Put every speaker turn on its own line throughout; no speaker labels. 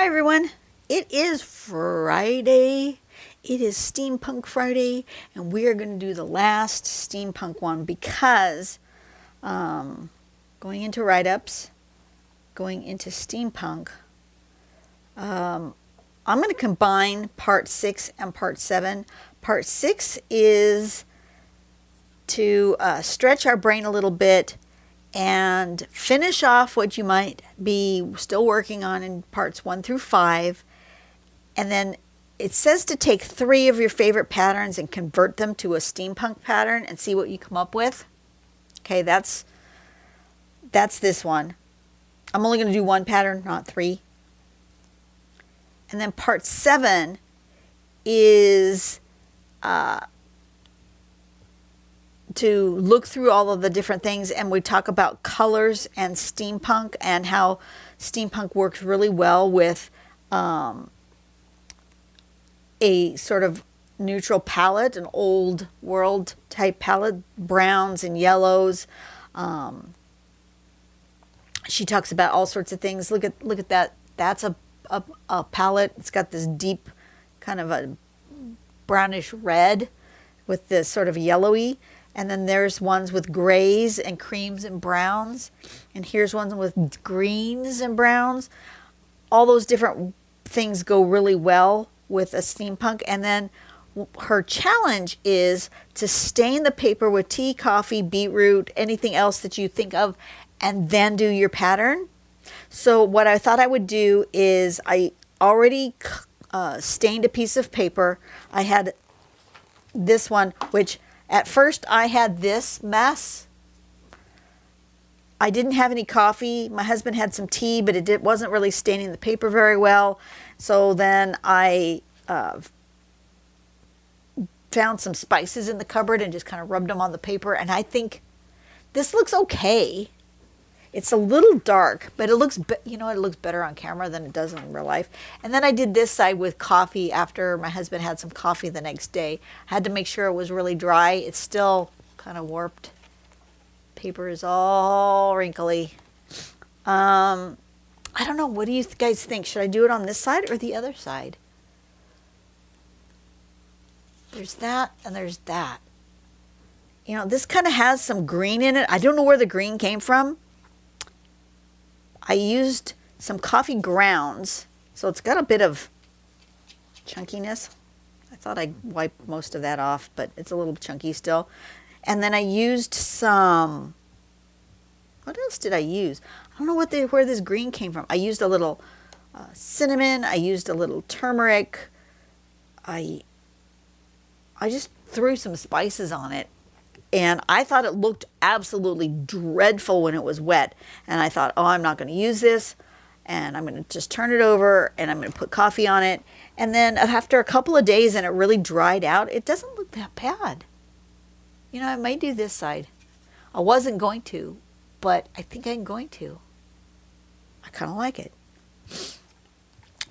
Hi everyone, it is Friday. It is Steampunk Friday, and we are going to do the last steampunk one because going into write-ups, going into steampunk, I'm going to combine part 6 and part 7. Part 6 is to stretch our brain a little bit and finish off what you might be still working on in parts 1 through 5. And then it says to take 3 of your favorite patterns and convert them to a steampunk pattern and see what you come up with. Okay, that's this one. I'm only going to do 1 pattern, not 3. And then part 7 is to look through all of the different things, and we talk about colors and steampunk and how steampunk works really well with a sort of neutral palette, an old world type palette, browns and yellows. She talks about all sorts of things. Look at that. That's a palette. It's got this deep kind of a brownish red with this sort of yellowy. And then there's ones with grays and creams and browns. And here's ones with greens and browns. All those different things go really well with a steampunk. And then her challenge is to stain the paper with tea, coffee, beetroot, anything else that you think of, and then do your pattern. So what I thought I would do is I already stained a piece of paper. I had this one, which at first I had this mess. I didn't have any coffee. My husband had some tea, but it wasn't really staining the paper very well. So then I found some spices in the cupboard and just kind of rubbed them on the paper. And I think this looks okay. It's a little dark, but it looks, it looks better on camera than it does in real life. And then I did this side with coffee after my husband had some coffee the next day. I had to make sure it was really dry. It's still kind of warped. Paper is all wrinkly. I don't know. What do you guys think? Should I do it on this side or the other side? There's that and there's that. This kind of has some green in it. I don't know where the green came from. I used some coffee grounds, so it's got a bit of chunkiness. I thought I'd wipe most of that off, but it's a little chunky still. And then I used some, what else did I use? I don't know where this green came from. I used a little cinnamon. I used a little turmeric. I just threw some spices on it. And I thought it looked absolutely dreadful when it was wet. And I thought, oh, I'm not going to use this. And I'm going to just turn it over and I'm going to put coffee on it. And then after a couple of days and it really dried out, it doesn't look that bad. I might do this side. I wasn't going to, but I think I'm going to. I kind of like it.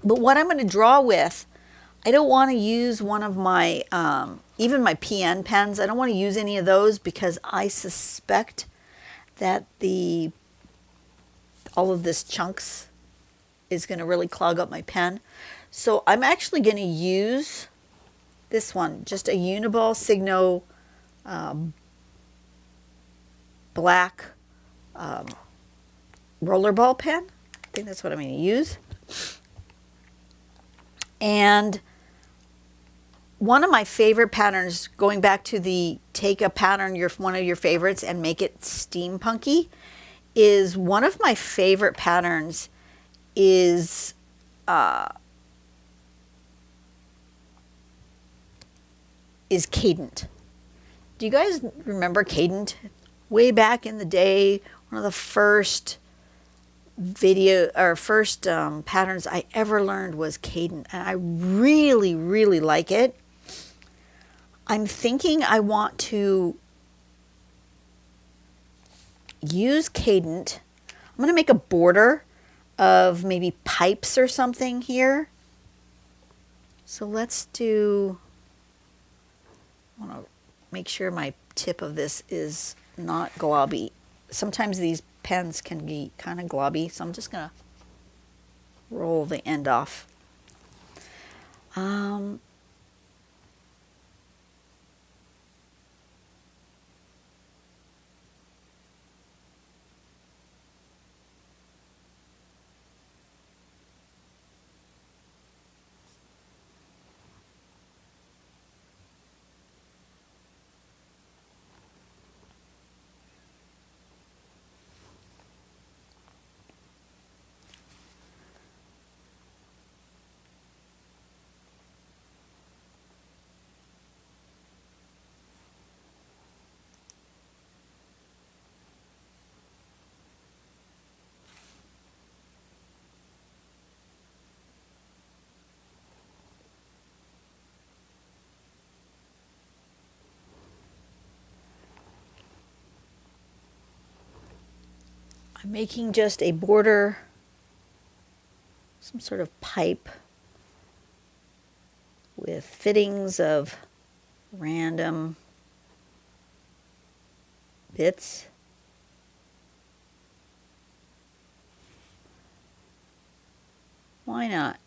But what I'm going to draw with, I don't want to use one of my, even my PN pens. I don't want to use any of those because I suspect that all of this chunks is going to really clog up my pen. So I'm actually going to use this one, just a Uniball Signo black rollerball pen. I think that's what I'm going to use. And one of my favorite patterns, going back to take a pattern, one of your favorites, and make it steampunky, is one of my favorite patterns is Cadent. Do you guys remember Cadent? Way back in the day, one of the first patterns I ever learned was Cadent, and I really, really like it. I'm thinking I want to use Cadent. I'm going to make a border of maybe pipes or something here. So let's do, I want to make sure my tip of this is not globby. Sometimes these pens can be kind of globby, so I'm just going to roll the end off. I'm making just a border, some sort of pipe with fittings of random bits. Why not?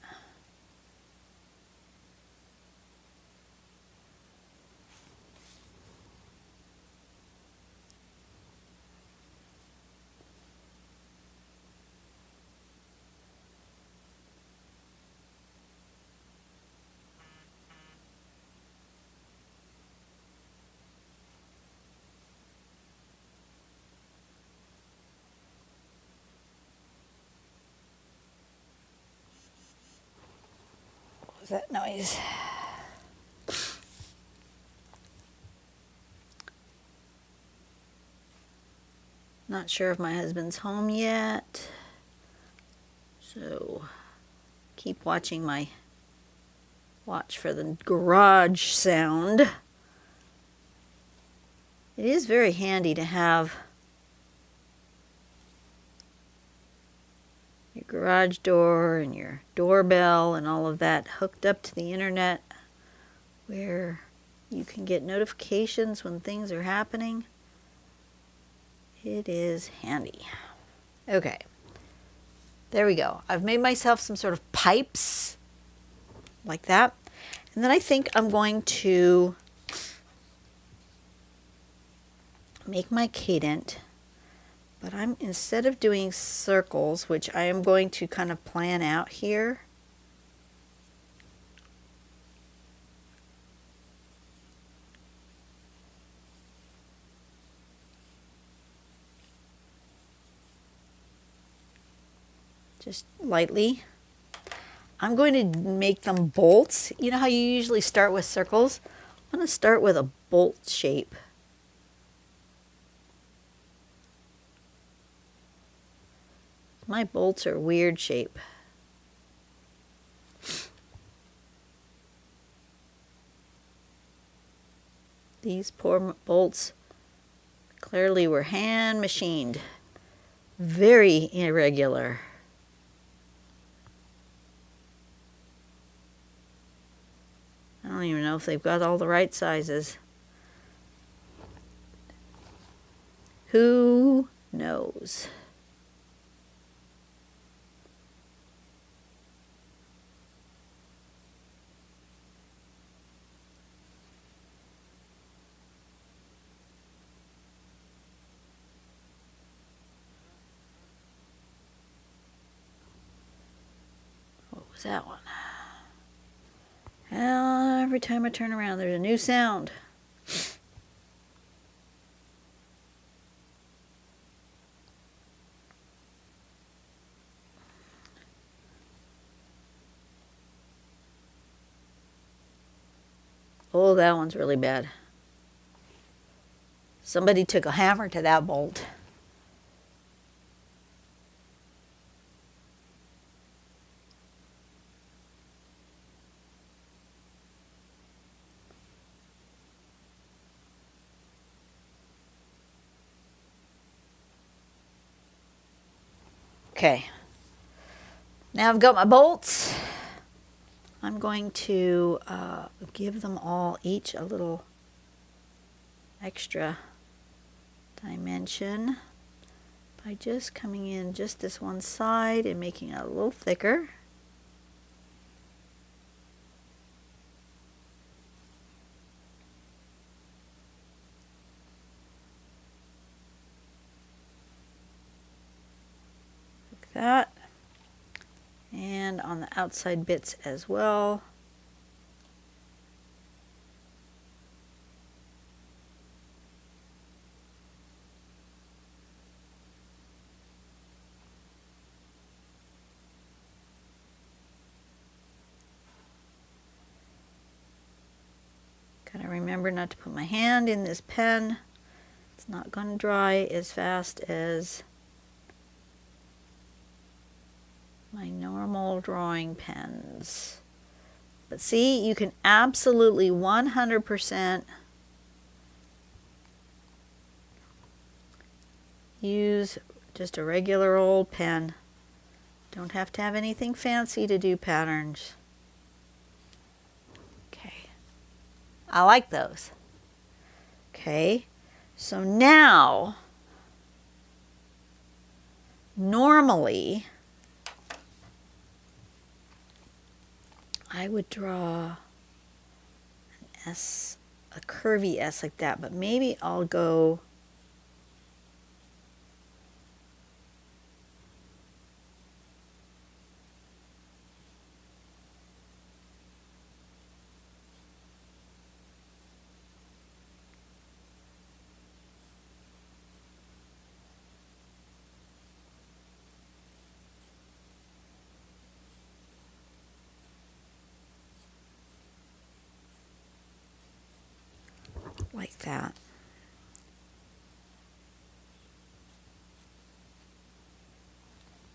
What was that noise? Not sure if my husband's home yet, so keep watching my watch for the garage sound. It is very handy to have your garage door and your doorbell and all of that hooked up to the internet where you can get notifications when things are happening. It is handy. Okay, there we go. I've made myself some sort of pipes like that. And then I think I'm going to make my cadent, but instead of doing circles, which I am going to kind of plan out here, just lightly. I'm going to make them bolts. You know how you usually start with circles? I'm going to start with a bolt shape. My bolts are weird shape. These poor bolts clearly were hand machined. Very irregular. I don't even know if they've got all the right sizes. Who knows? What was that one? Well, every time I turn around, there's a new sound. Oh, that one's really bad. Somebody took a hammer to that bolt. Okay, now I've got my bolts. I'm going to give them all each a little extra dimension by just coming in just this one side and making it a little thicker. that. And on the outside bits as well. Gotta remember not to put my hand in this pen. It's not going to dry as fast as my normal drawing pens. But see, you can absolutely 100% use just a regular old pen. Don't have to have anything fancy to do patterns. Okay, I like those. Okay, so now, normally, I would draw an S, a curvy S like that, but maybe I'll go like that.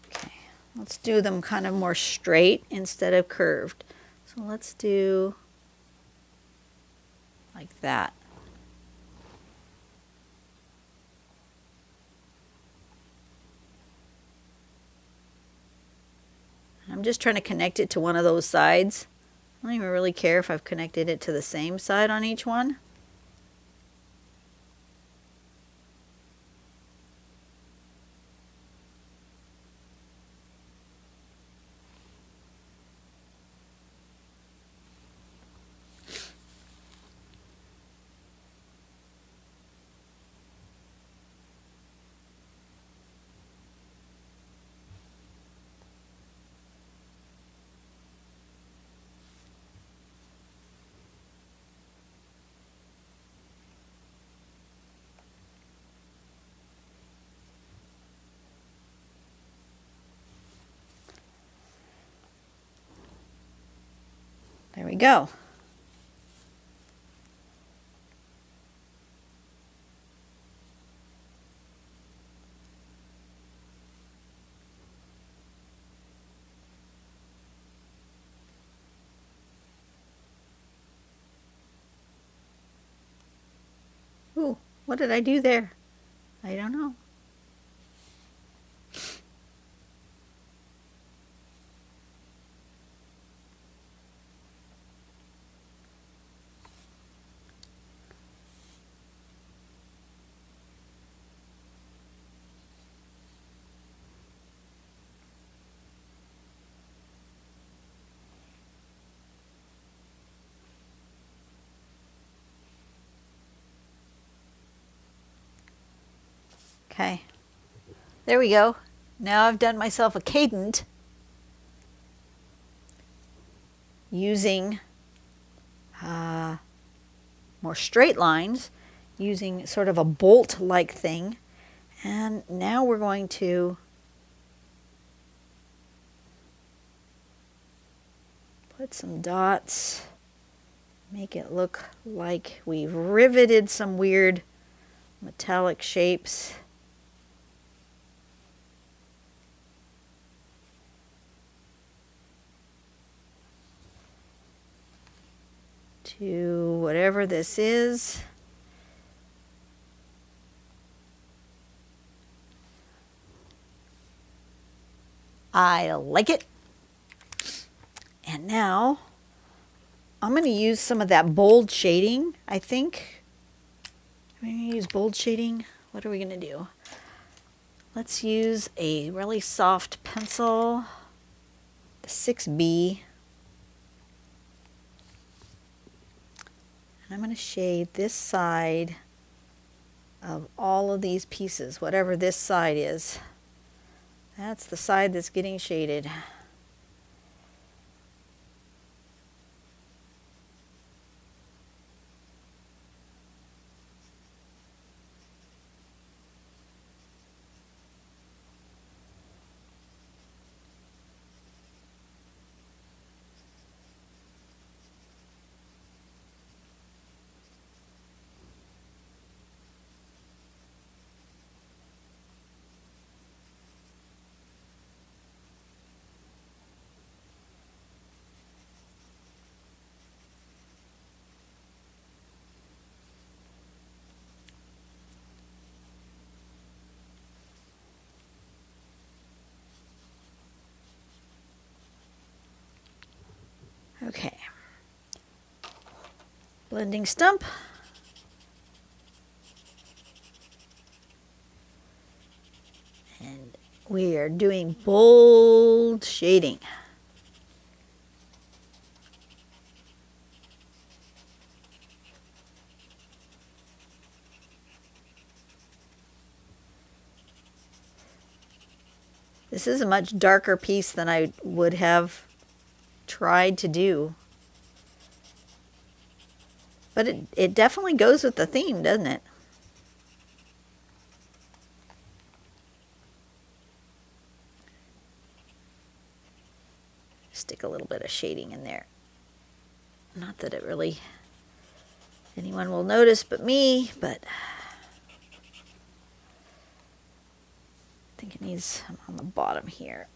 Okay, let's do them kind of more straight instead of curved. So let's do like that. I'm just trying to connect it to one of those sides. I don't even really care if I've connected it to the same side on each one. There we go. Ooh, what did I do there? I don't know. Okay, there we go. Now I've done myself a cadent using more straight lines, using sort of a bolt-like thing. And now we're going to put some dots, make it look like we've riveted some weird metallic shapes. To whatever this is. I like it. And now I'm going to use some of that bold shading, I think. I'm going to use bold shading. What are we going to do? Let's use a really soft pencil, the 6B. And I'm going to shade this side of all of these pieces, whatever this side is. That's the side that's getting shaded. Okay. Blending stump. And we are doing bold shading. This is a much darker piece than I would have tried to do. But it definitely goes with the theme, doesn't it? Stick a little bit of shading in there. Not that it really anyone will notice but me, but I think it needs on the bottom here.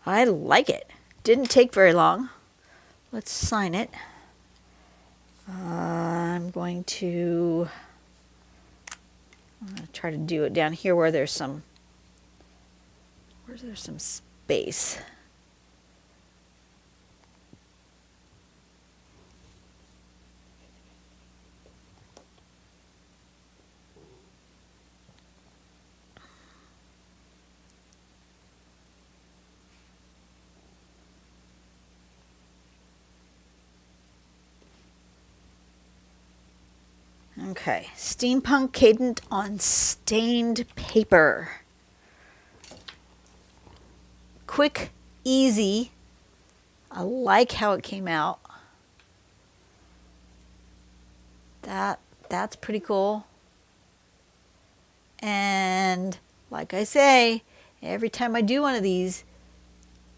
I like it. Didn't take very long. Let's sign it. I'm going to try to do it down here where there's some space. Okay, Steampunk Cadent on stained paper. Quick, easy. I like how it came out. That's pretty cool. And like I say, every time I do one of these,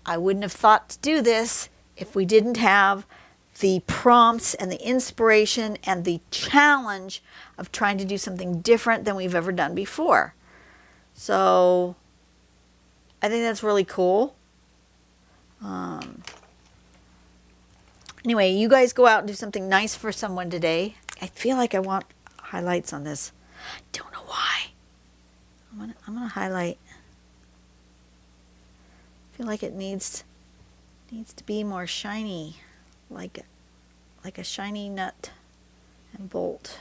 I wouldn't have thought to do this if we didn't have the prompts and the inspiration and the challenge of trying to do something different than we've ever done before. So I think that's really cool. Anyway, you guys go out and do something nice for someone today. I feel like I want highlights on this. Don't know why. I'm gonna highlight. I feel like it needs to be more shiny, like a shiny nut and bolt.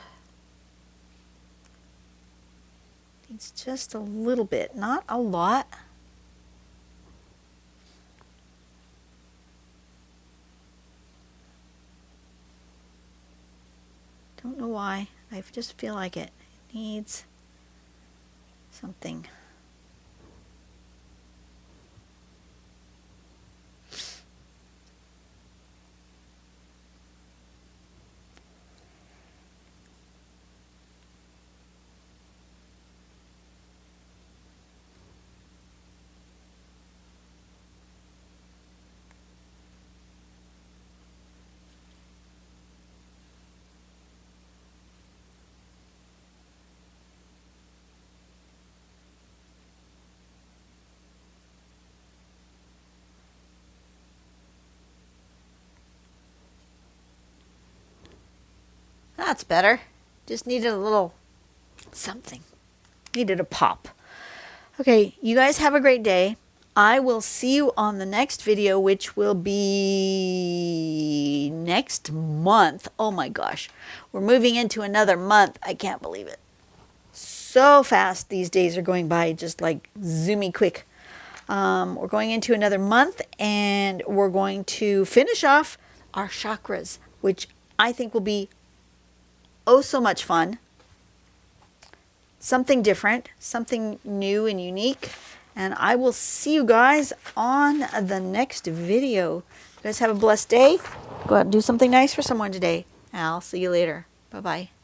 Needs just a little bit, not a lot. Don't know why. I just feel like it needs something. That's better. Just needed a little something. Needed a pop. Okay, you guys have a great day. I will see you on the next video, which will be next month. Oh my gosh. We're moving into another month. I can't believe it. So fast these days are going by, just like zoomy quick. We're going into another month, and we're going to finish off our chakras, which I think will be oh so much fun. Something different, something new and unique. And I will see you guys on the next video. You guys have a blessed day. Go out and do something nice for someone today. I'll see you later. Bye-bye.